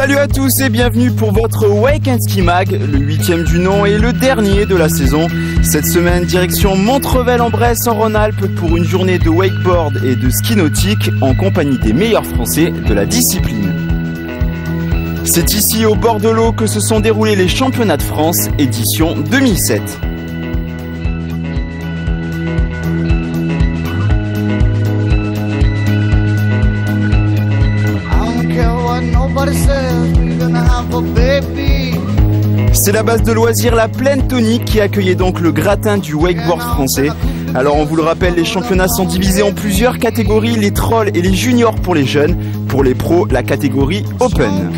Salut à tous et bienvenue pour votre Wake & Ski Mag, le 8e du nom et le dernier de la saison. Cette semaine, direction Montrevel-en-Bresse en Rhône-Alpes pour une journée de wakeboard et de ski nautique en compagnie des meilleurs Français de la discipline. C'est ici au bord de l'eau que se sont déroulés les championnats de France édition 2007. C'est la base de loisirs La Plaine Tonique qui accueillait donc le gratin du wakeboard français. Alors on vous le rappelle, les championnats sont divisés en plusieurs catégories, les trolls et les juniors pour les jeunes. Pour les pros, la catégorie Open.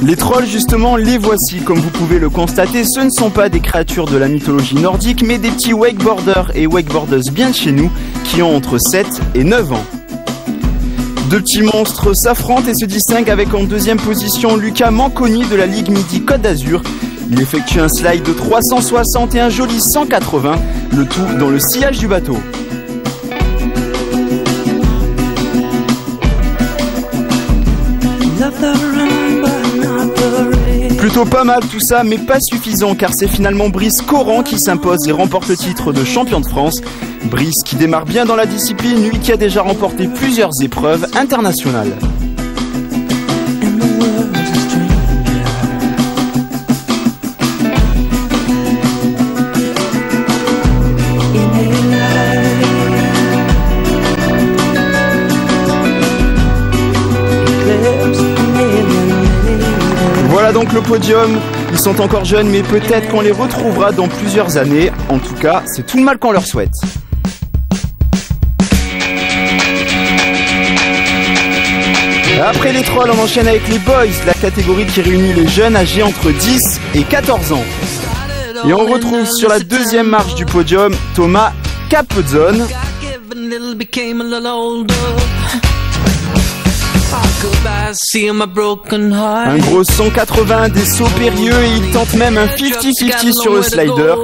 Les trolls justement, les voici. Comme vous pouvez le constater, ce ne sont pas des créatures de la mythologie nordique, mais des petits wakeboarders et wakeboardeuses bien de chez nous, qui ont entre 7 et 9 ans. Deux petits monstres s'affrontent et se distinguent avec en deuxième position Lucas Manconi de la Ligue Midi Côte d'Azur. Il effectue un slide de 360 et un joli 180, le tout dans le sillage du bateau. Plutôt pas mal tout ça, mais pas suffisant car c'est finalement Brice Coran qui s'impose et remporte le titre de champion de France. Brice qui démarre bien dans la discipline, lui qui a déjà remporté plusieurs épreuves internationales. Voilà donc le podium, ils sont encore jeunes mais peut-être qu'on les retrouvera dans plusieurs années. En tout cas, c'est tout le mal qu'on leur souhaite. Après les trolls, on enchaîne avec les boys, la catégorie qui réunit les jeunes âgés entre 10 et 14 ans. Et on retrouve sur la deuxième marche du podium Thomas Capozone. Un gros 180, des sauts périlleux et il tente même un 50-50 sur le slider.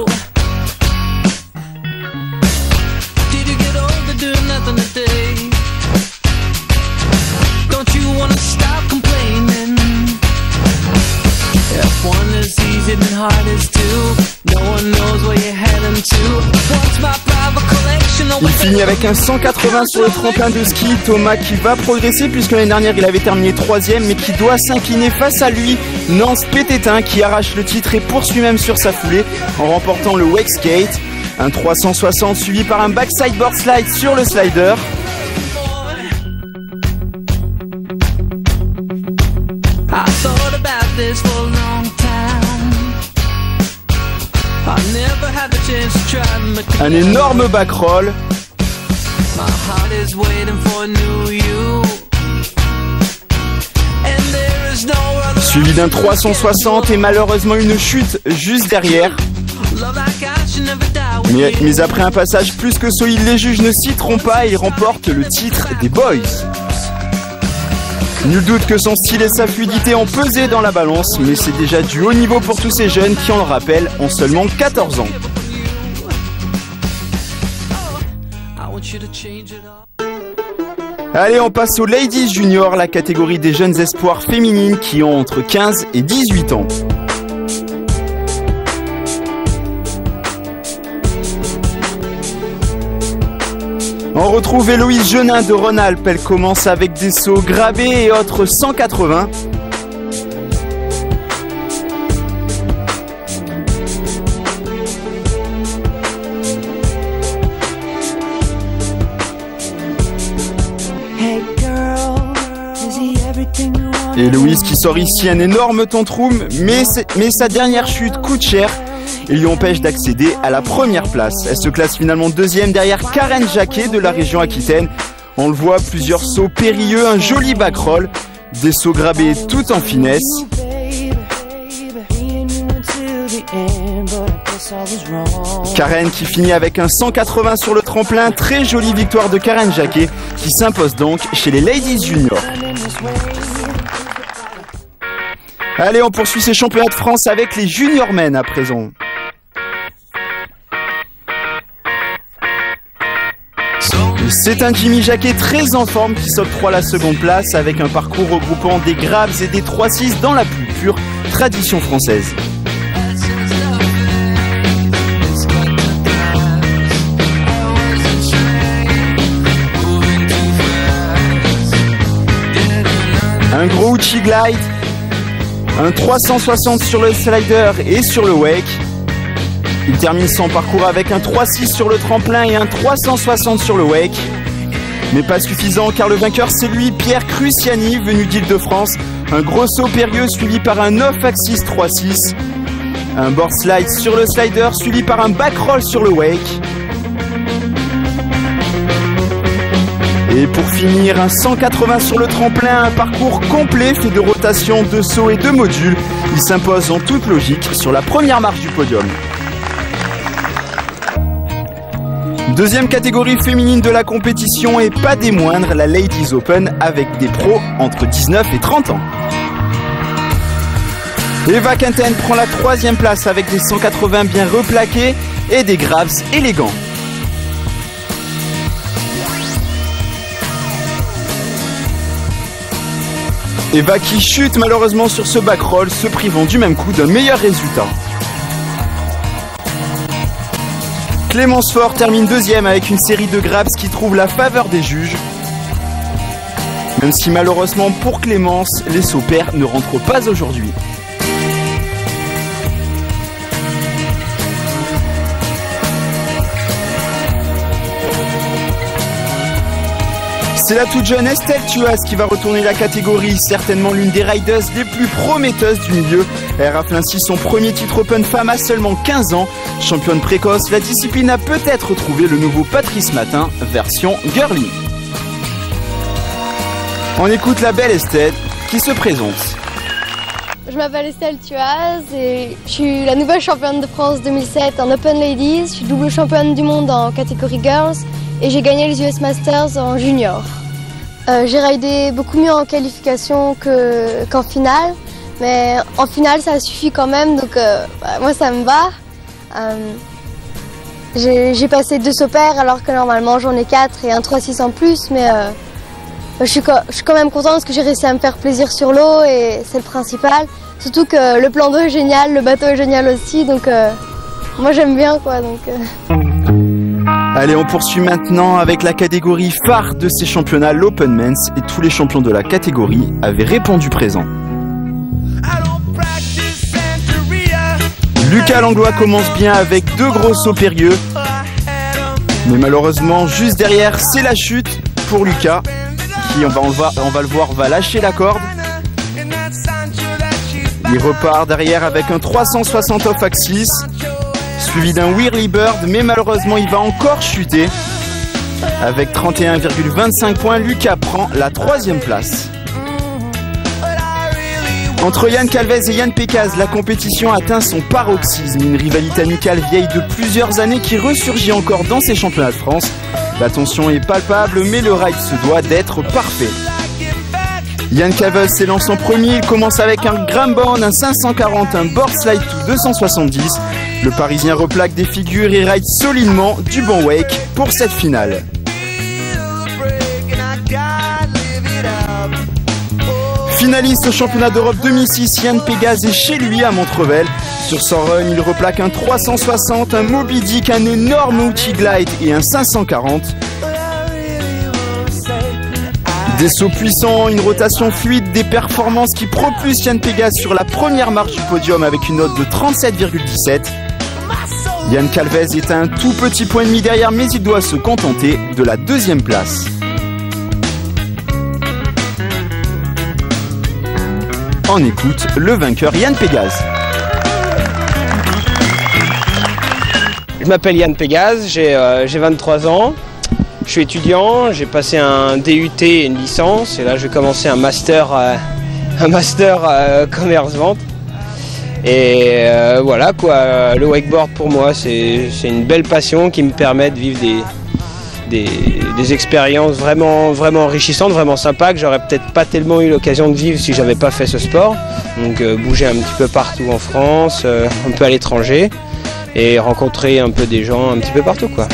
Il finit avec un 180 sur le tremplin de ski. Thomas qui va progresser puisque l'année dernière il avait terminé 3ème mais qui doit s'incliner face à lui. Nance Pététin qui arrache le titre et poursuit même sur sa foulée en remportant le wake skate. Un 360 suivi par un backside board slide sur le slider. Un énorme back roll. Suivi d'un 360 et malheureusement une chute juste derrière. Mais après un passage plus que solide, les juges ne s'y trompent pas et ils remportent le titre des boys. Nul doute que son style et sa fluidité ont pesé dans la balance, mais c'est déjà du haut niveau pour tous ces jeunes qui, on le rappelle, ont seulement 14 ans. Allez, on passe aux Ladies Junior, la catégorie des jeunes espoirs féminines qui ont entre 15 et 18 ans. On retrouve Héloïse Genin de Rhône-Alpes, elle commence avec des sauts gravés et autres 180. Et Héloïse qui sort ici un énorme tantrum, mais sa dernière chute coûte cher et lui empêche d'accéder à la première place. Elle se classe finalement deuxième derrière Karen Jacquet de la région Aquitaine. On le voit, plusieurs sauts périlleux, un joli back roll, des sauts grabés tout en finesse. Karen qui finit avec un 180 sur le tremplin, très jolie victoire de Karen Jacquet qui s'impose donc chez les Ladies Junior. Allez, on poursuit ces championnats de France avec les Junior Men à présent. C'est un Jimmy Jacquet très en forme qui s'octroie la seconde place avec un parcours regroupant des grabs et des 3-6 dans la plus pure tradition française. Un gros Uchi Glide, un 360 sur le slider et sur le wake. Il termine son parcours avec un 3-6 sur le tremplin et un 360 sur le wake. Mais pas suffisant car le vainqueur c'est lui, Pierre Cruciani, venu d'Île-de-France. Un gros saut périlleux suivi par un off-axis 3-6. Un board slide sur le slider suivi par un back roll sur le wake. Et pour finir, un 180 sur le tremplin, un parcours complet fait de rotation, de sauts et de modules. Il s'impose en toute logique sur la première marche du podium. Deuxième catégorie féminine de la compétition et pas des moindres, la Ladies Open avec des pros entre 19 et 30 ans. Eva Quinten prend la troisième place avec des 180 bien replaqués et des grabs élégants. Eva qui chute malheureusement sur ce back roll, se privant du même coup d'un meilleur résultat. Clémence Faure termine deuxième avec une série de grabs qui trouve la faveur des juges. Même si malheureusement pour Clémence, les sauts pairs ne rentrent pas aujourd'hui. C'est la toute jeune Estelle Tuas qui va retourner la catégorie, certainement l'une des riders les plus prometteuses du milieu. Elle rafle ainsi son premier titre Open Femme à seulement 15 ans. Championne précoce, la discipline a peut-être trouvé le nouveau Patrice Matin, version girly. On écoute la belle Estelle qui se présente. Je m'appelle Estelle Tuaz et je suis la nouvelle championne de France 2007 en Open Ladies. Je suis double championne du monde en catégorie Girls et j'ai gagné les US Masters en junior. J'ai ridé beaucoup mieux en qualification qu'en finale, mais en finale ça suffit quand même, donc moi ça me va. J'ai passé 2 sauts pairs alors que normalement j'en ai 4 et un 3-6 en plus, mais je suis quand même contente parce que j'ai réussi à me faire plaisir sur l'eau et c'est le principal. Surtout que le plan d'eau est génial, le bateau est génial aussi, donc moi j'aime bien quoi. Allez, on poursuit maintenant avec la catégorie phare de ces championnats, l'Open Men's, et tous les champions de la catégorie avaient répondu présent. Lucas Langlois commence bien avec 2 gros sauts périlleux, mais malheureusement juste derrière c'est la chute pour Lucas qui on va le voir va lâcher la corde. Il repart derrière avec un 360 off axis suivi d'un whirly bird, mais malheureusement il va encore chuter. Avec 31,25 points, Lucas prend la 3e place. Entre Yann Calvez et Yann Pécaz, la compétition atteint son paroxysme, une rivalité amicale vieille de plusieurs années qui ressurgit encore dans ces championnats de France. La tension est palpable, mais le ride se doit d'être parfait. Yann Calvez s'élance en premier, il commence avec un Grambound, un 540, un board slide to 270. Le Parisien replaque des figures et ride solidement du bon wake pour cette finale. Finaliste au championnat d'Europe 2006, Yann Pégase est chez lui à Montrevel. Sur son run, il replaque un 360, un Moby Dick, un énorme Uchi Glide et un 540. Des sauts puissants, une rotation fluide, des performances qui propulsent Yann Pégase sur la première marche du podium avec une note de 37,17. Yann Calvez est à un tout petit point et demi derrière, mais il doit se contenter de la 2e place. On écoute le vainqueur Yann Pégase. Je m'appelle Yann Pégase, j'ai 23 ans. Je suis étudiant, j'ai passé un DUT et une licence et là je vais commencer un master commerce-vente. Et voilà quoi, le wakeboard pour moi c'est une belle passion qui me permet de vivre des expériences vraiment enrichissantes, vraiment sympas que j'aurais peut-être pas tellement eu l'occasion de vivre si j'avais pas fait ce sport. Donc bouger un petit peu partout en France, un peu à l'étranger et rencontrer un peu des gens un petit peu partout quoi.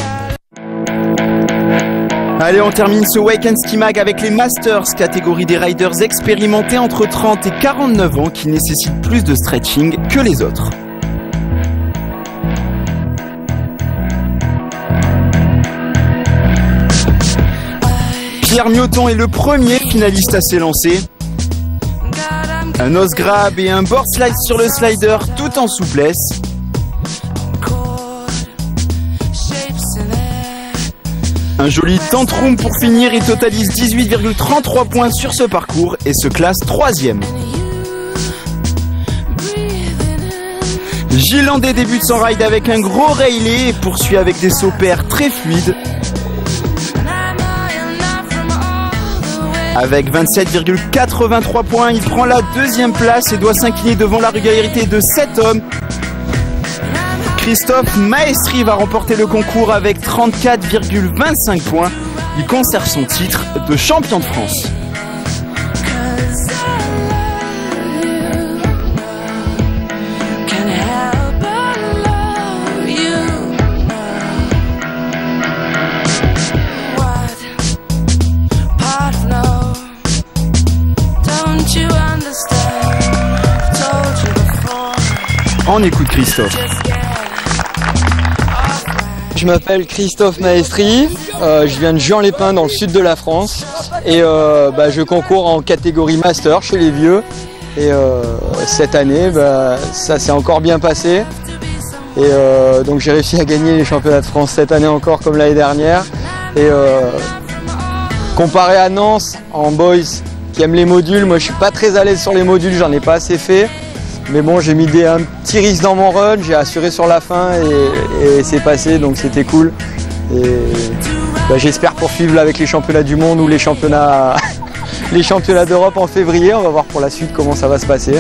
Allez, on termine ce Wake & Ski Mag avec les Masters, catégorie des riders expérimentés entre 30 et 49 ans qui nécessitent plus de stretching que les autres. Pierre Mioton est le premier finaliste à s'élancer. Un nose grab et un board slide sur le slider tout en souplesse. Un joli tantrum pour finir, il totalise 18,33 points sur ce parcours et se classe 3e. Gilles Landé débute son ride avec un gros railé et poursuit avec des sauts pairs très fluides. Avec 27,83 points, il prend la 2e place et doit s'incliner devant la régularité de 7 hommes. Christophe Maestri va remporter le concours avec 34,25 points. Il conserve son titre de champion de France. On écoute Christophe. Je m'appelle Christophe Maestri, je viens de Juan-les-Pins dans le sud de la France et je concours en catégorie master chez les vieux et cette année ça s'est encore bien passé et donc j'ai réussi à gagner les championnats de France cette année encore comme l'année dernière et comparé à Nance en boys qui aime les modules, moi je suis pas très à l'aise sur les modules, j'en ai pas assez fait. Mais bon, j'ai mis un petit risque dans mon run, j'ai assuré sur la fin et c'est passé, donc c'était cool. Et j'espère poursuivre avec les championnats du monde ou les championnats d'Europe en février. On va voir pour la suite comment ça va se passer.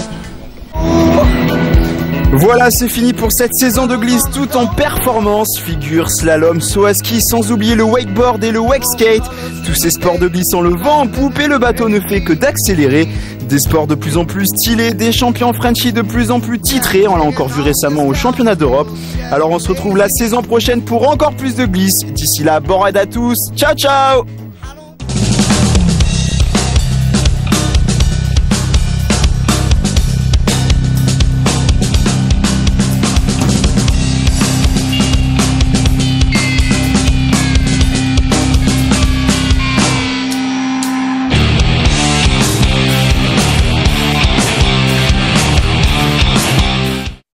Voilà, c'est fini pour cette saison de glisse tout en performance. Figure, slalom, saut à ski, sans oublier le wakeboard et le wake skate. Tous ces sports de glisse ont le vent en poupe et le bateau ne fait que d'accélérer. Des sports de plus en plus stylés, des champions Frenchy de plus en plus titrés. On l'a encore vu récemment au championnat d'Europe. Alors on se retrouve la saison prochaine pour encore plus de glisse. D'ici là, bon ride à tous. Ciao ciao!